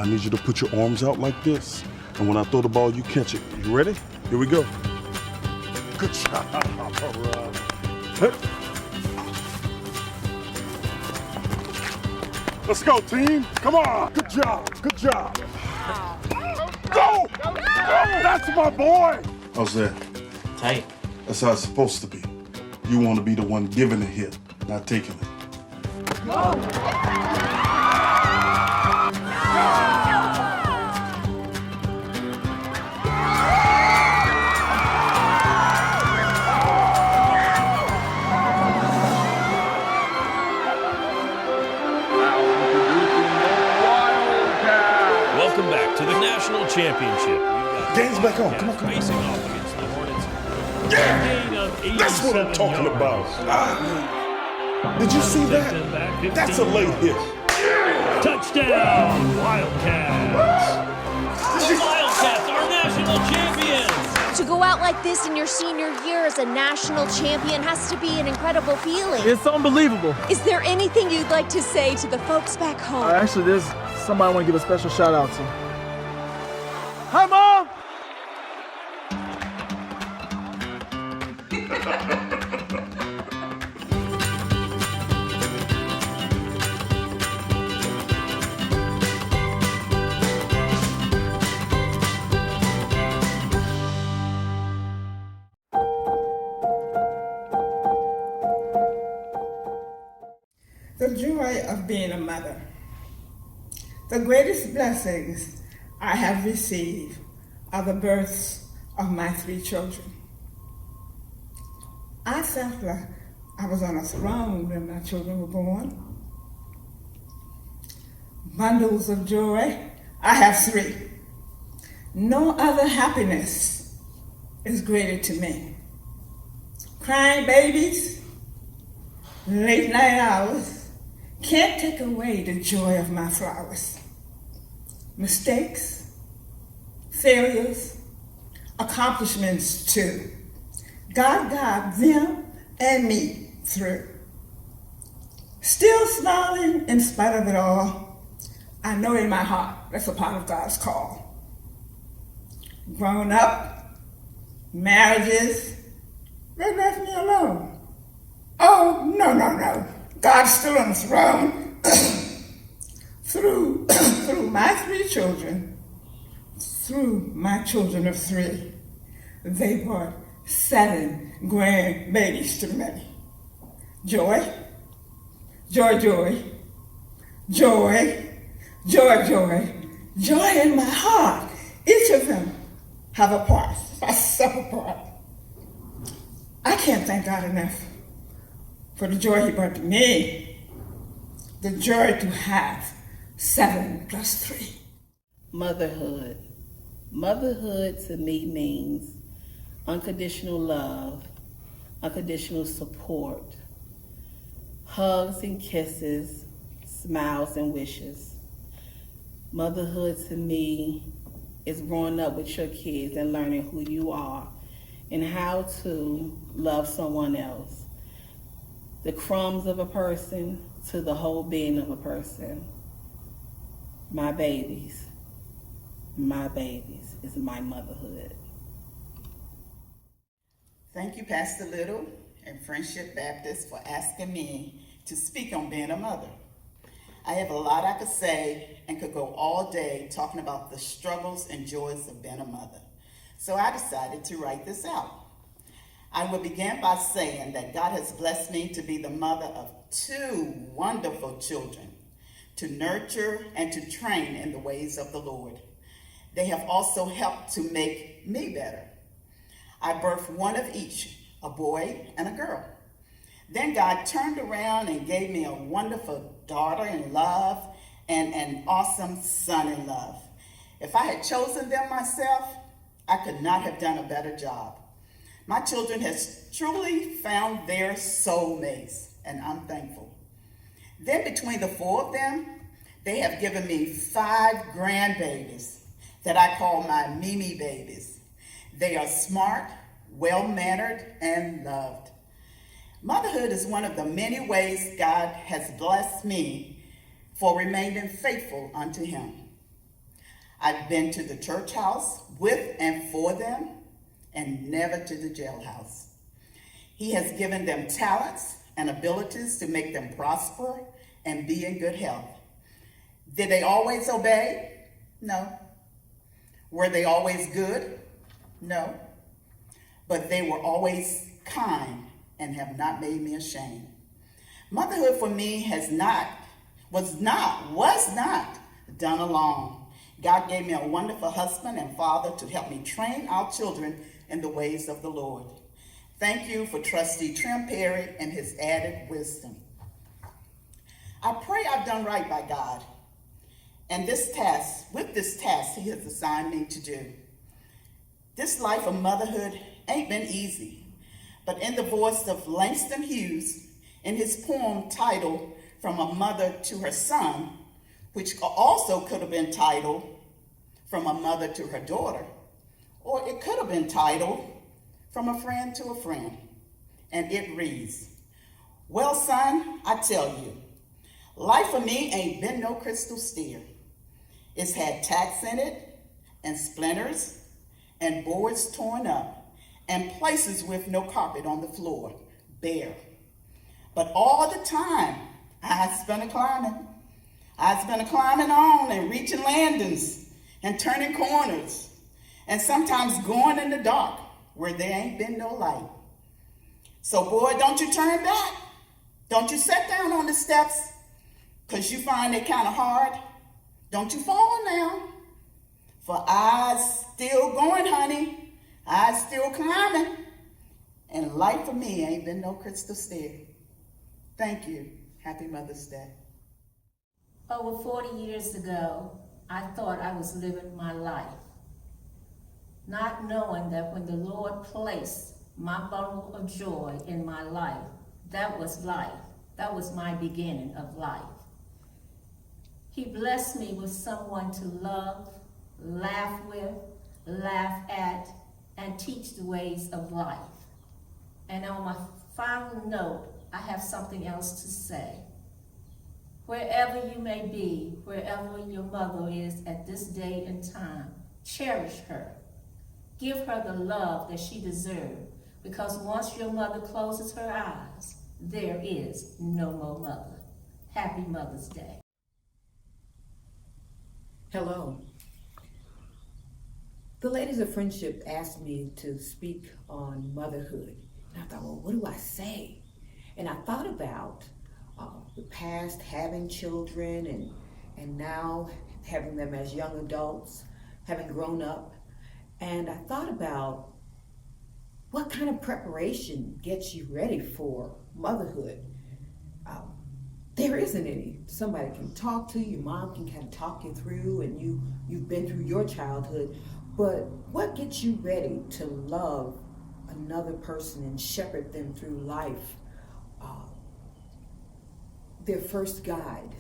I need you to put your arms out like this. And when I throw the ball, you catch it. You ready? Here we go. Good job. All right. Hey. Let's go, team. Come on. Good job. Good job. Go! Go! That's my boy. How's that? Tight. That's how it's supposed to be. You want to be the one giving the hit, not taking it. Go! Welcome back to the National Championship. Game's back on. Come on, come on. Facing off against the Hornets. Yeah! That's what I'm talking about. Did you see that? That's a late hit. Touchdown, Wildcats! The Wildcats are national champions! To go out like this in your senior year as a national champion has to be an incredible feeling. It's unbelievable. Is there anything you'd like to say to the folks back home? Actually, there's somebody I want to give a special shout out to. Hi, Mom! The joy of being a mother. The greatest blessings I have received are the births of my 3 children. I felt like I was on a throne when my children were born. Bundles of joy, I have 3. No other happiness is greater to me. Crying babies, late night hours, can't take away the joy of my flowers. Mistakes, failures, accomplishments too. God got them and me through. Still smiling in spite of it all. I know in my heart that's a part of God's call. Grown up, marriages, they left me alone. Oh, no. God's still on the throne. through my 3 children, through my children of 3, they brought 7 grandbabies to me. Joy, joy, joy, joy, joy, joy, joy in my heart. Each of them have a part, a separate part. I can't thank God enough for the joy he brought to me, the joy to have 7 plus 3. Motherhood. Motherhood to me means unconditional love, unconditional support, hugs and kisses, smiles and wishes. Motherhood to me is growing up with your kids and learning who you are and how to love someone else. The crumbs of a person to the whole being of a person. My babies is my motherhood. Thank you, Pastor Little and Friendship Baptist, for asking me to speak on being a mother. I have a lot I could say and could go all day talking about the struggles and joys of being a mother. So I decided to write this out. I will begin by saying that God has blessed me to be the mother of 2 wonderful children, to nurture and to train in the ways of the Lord. They have also helped to make me better. I birthed 1 of each, a boy and a girl. Then God turned around and gave me a wonderful daughter in love and an awesome son in love. If I had chosen them myself, I could not have done a better job. My children has truly found their soulmates, and I'm thankful. Then between the 4 of them, they have given me 5 grandbabies that I call my Mimi babies. They are smart, well-mannered, and loved. Motherhood is one of the many ways God has blessed me for remaining faithful unto him. I've been to the church house with and for them, and never to the jailhouse. He has given them talents and abilities to make them prosper and be in good health. Did they always obey? No. Were they always good? No. But they were always kind and have not made me ashamed. Motherhood for me was not done alone. God gave me a wonderful husband and father to help me train our children in the ways of the Lord. Thank you for Trustee Trim Perry and his added wisdom. I pray I've done right by God, and with this task he has assigned me to do. This life of motherhood ain't been easy, but in the voice of Langston Hughes, in his poem titled From a Mother to Her Son, which also could have been titled From a Mother to Her Daughter, or it could have been titled From a Friend to a Friend. And it reads, well, son, I tell you, life for me ain't been no crystal stair. It's had tacks in it, and splinters, and boards torn up, and places with no carpet on the floor, bare. But all the time, I spent a climbing. I spent a climbing on and reaching landings and turning corners, and sometimes going in the dark where there ain't been no light. So boy, don't you turn back. Don't you sit down on the steps because you find it kind of hard. Don't you fall now. For I's still going, honey. I's still climbing. And life for me ain't been no crystal stair. Thank you. Happy Mother's Day. Over 40 years ago, I thought I was living my life, not knowing that when the Lord placed my bundle of joy in my life, that was life. That was my beginning of life. He blessed me with someone to love, laugh with, laugh at, and teach the ways of life. And on my final note, I have something else to say. Wherever you may be, wherever your mother is at this day and time, cherish her. Give her the love that she deserves, because once your mother closes her eyes, there is no more mother. Happy Mother's Day. Hello. The Ladies of Friendship asked me to speak on motherhood. And I thought, well, what do I say? And I thought about the past, having children, and now having them as young adults, having grown up. And I thought about what kind of preparation gets you ready for motherhood. There isn't any. Somebody can talk to you, your mom can kind of talk you through, and you've been through your childhood. But what gets you ready to love another person and shepherd them through life? Their first guide,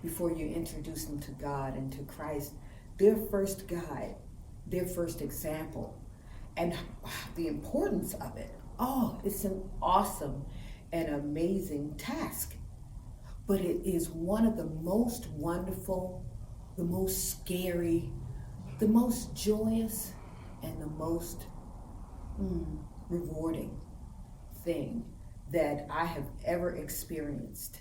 before you introduce them to God and to Christ, their first guide, their first example, and the importance of it. Oh, it's an awesome and amazing task. But it is one of the most wonderful, the most scary, the most joyous, and the most rewarding thing that I have ever experienced.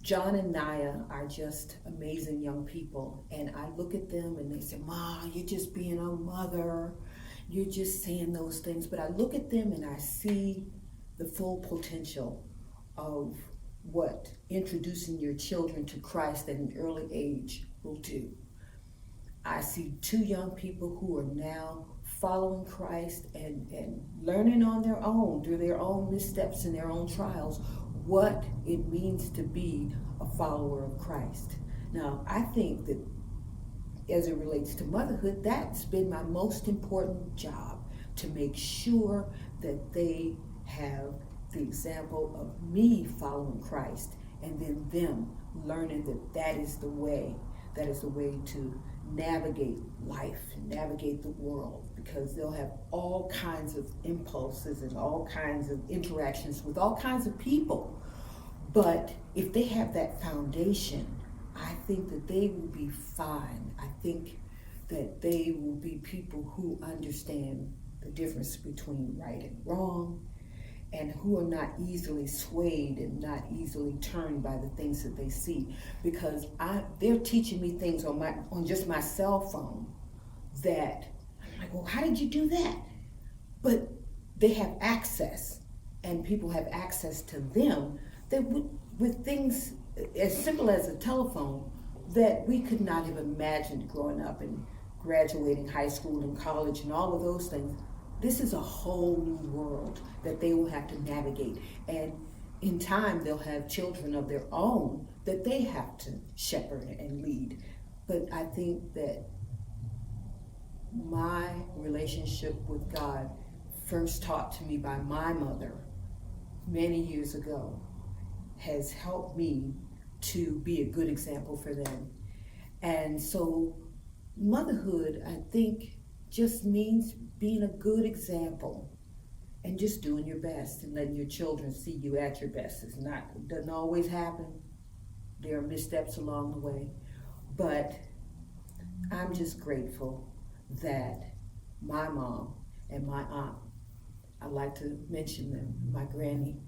John and Naya are just amazing young people, and I look at them and they say, Ma, you're just being a mother, you're just saying those things. But I look at them and I see the full potential of what introducing your children to Christ at an early age will do. I see two young people who are now following Christ and learning on their own, through their own missteps and their own trials, what it means to be a follower of Christ. Now, I think that as it relates to motherhood, that's been my most important job, to make sure that they have the example of me following Christ, and then them learning that that is the way to navigate life, navigate the world, because they'll have all kinds of impulses and all kinds of interactions with all kinds of people. But if they have that foundation, I think that they will be fine. I think that they will be people who understand the difference between right and wrong, and who are not easily swayed and not easily turned by the things that they see. Because they're teaching me things on just my cell phone that I'm like, well, how did you do that? But they have access, and people have access to them that with things as simple as a telephone that we could not have imagined growing up and graduating high school and college and all of those things. This is a whole new world that they will have to navigate. And in time, they'll have children of their own that they have to shepherd and lead. But I think that my relationship with God, first taught to me by my mother many years ago, has helped me to be a good example for them. And so motherhood, I think, just means being a good example and just doing your best and letting your children see you at your best. It doesn't always happen. There are missteps along the way, but I'm just grateful that my mom and my aunt, I like to mention them, my granny,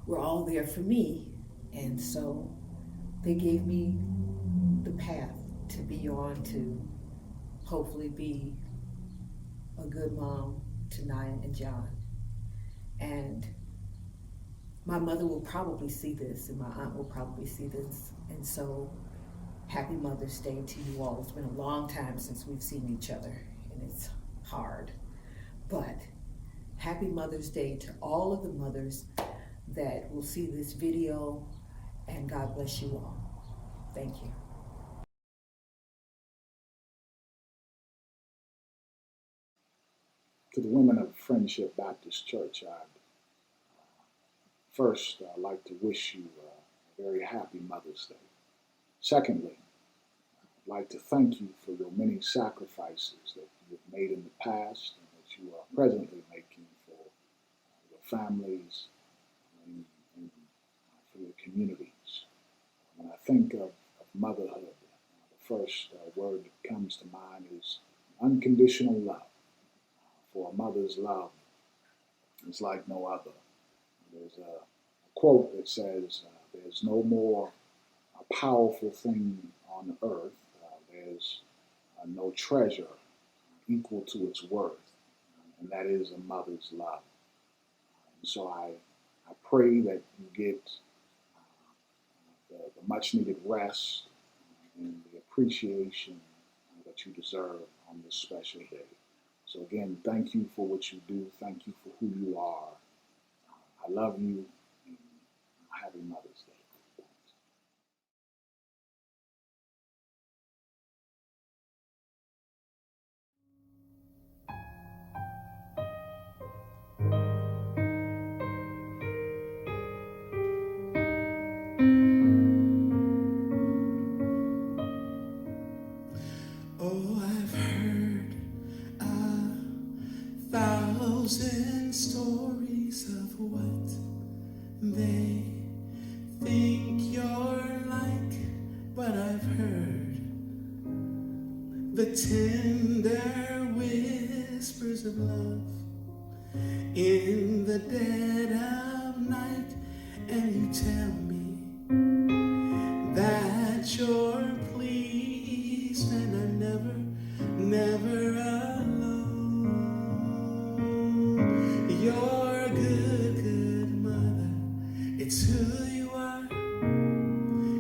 were all there for me. And so they gave me the path to be on to hopefully be a good mom to Naya and John. And my mother will probably see this, and my aunt will probably see this. And so happy Mother's Day to you all. It's been a long time since we've seen each other, and it's hard. But happy Mother's Day to all of the mothers that will see this video, and God bless you all. Thank you. To the women of Friendship Baptist Church, I'd like to wish you a very happy Mother's Day. Secondly, I'd like to thank you for your many sacrifices that you have made in the past and that you are presently making for your families and for your communities. When I think of motherhood, the first word that comes to mind is unconditional love. For a mother's love is like no other. There's a quote that says, there's no more powerful thing on earth, there's no treasure equal to its worth, and that is a mother's love. And so I pray that you get the much needed rest and the appreciation that you deserve on this special day. So again, thank you for what you do. Thank you for who you are. I love you, and happy Mother's Day. Oh, I've heard 1,000 stories of what they think you're like, but I've heard the tender whispers of love in the dead of night, and you tell me that you're pleased and I'm never alone. You're a good mother. It's who you are.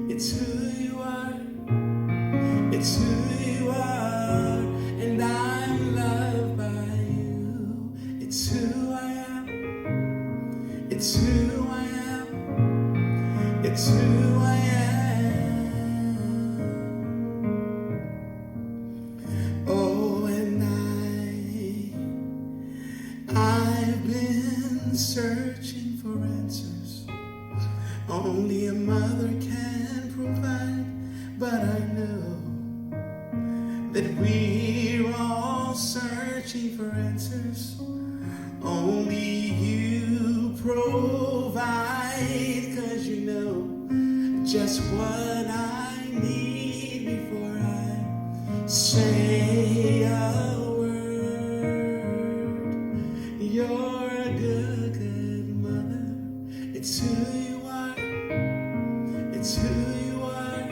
It's who you are. It's who you are. And I'm loved by you. It's who I am. It's who I am. It's who I am. Oh, and I've been searching for answers only a mother can provide, but I know that we're all searching for answers only you provide, 'cause you know just what I need before I say a word. You're a good, good mother. It's who you are. It's who you are.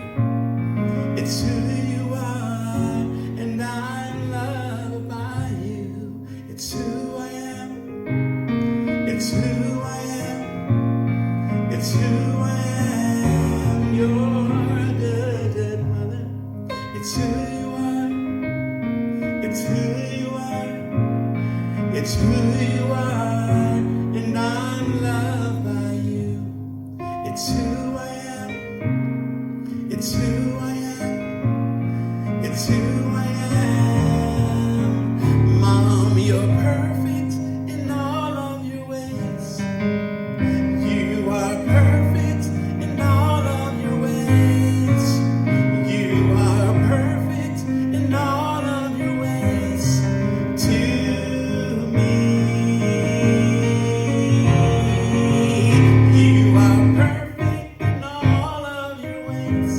It's who you are. And I'm loved by you. It's who I am. It's who I am. It's who I am. You're a good, good mother. It's who you are. It's who you are. It's who you are. And I'm loved by you. It's who I am. It's who I am. It's who I am. Mom, you're perfect in all of your ways. You are perfect in all of your ways. You are perfect in all of your ways to me. You are perfect in all of your ways.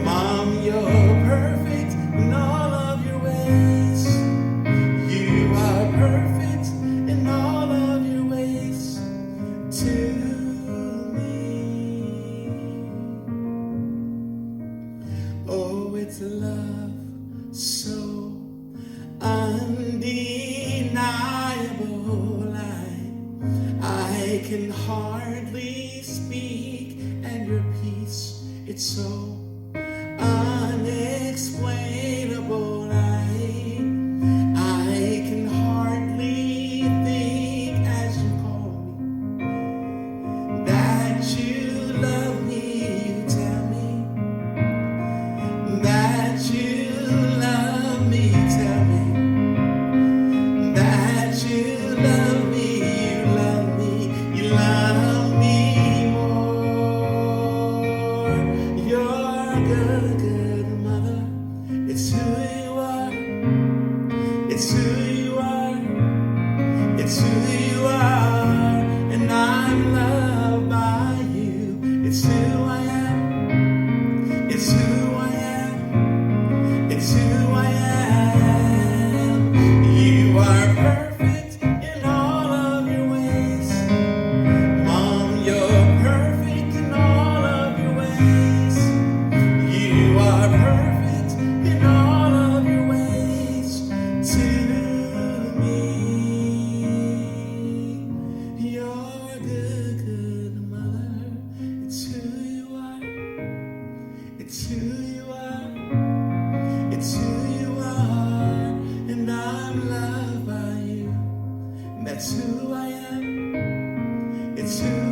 Mom, you're perfect in all of your ways. You are perfect in all of your ways to me. Oh, it's a love so undeniable. I can hardly speak, and your peace, it's so unexplainable. I can hardly think as you call me that you love me. You tell me that you love me. Tell me that you love me. You love me. You love me more. You're a good, good mother. It's who you are. It's who you are. It's who you are. And I'm loved by you. It's who I am. It's who I am. It's who I am. You are perfect in all of your ways. Mom, you're perfect in all of your ways. You are perfect in all of your ways to me. You're a good, good mother. It's who you are. It's who you are. It's who you are. And I'm loved by you. That's who I am. It's who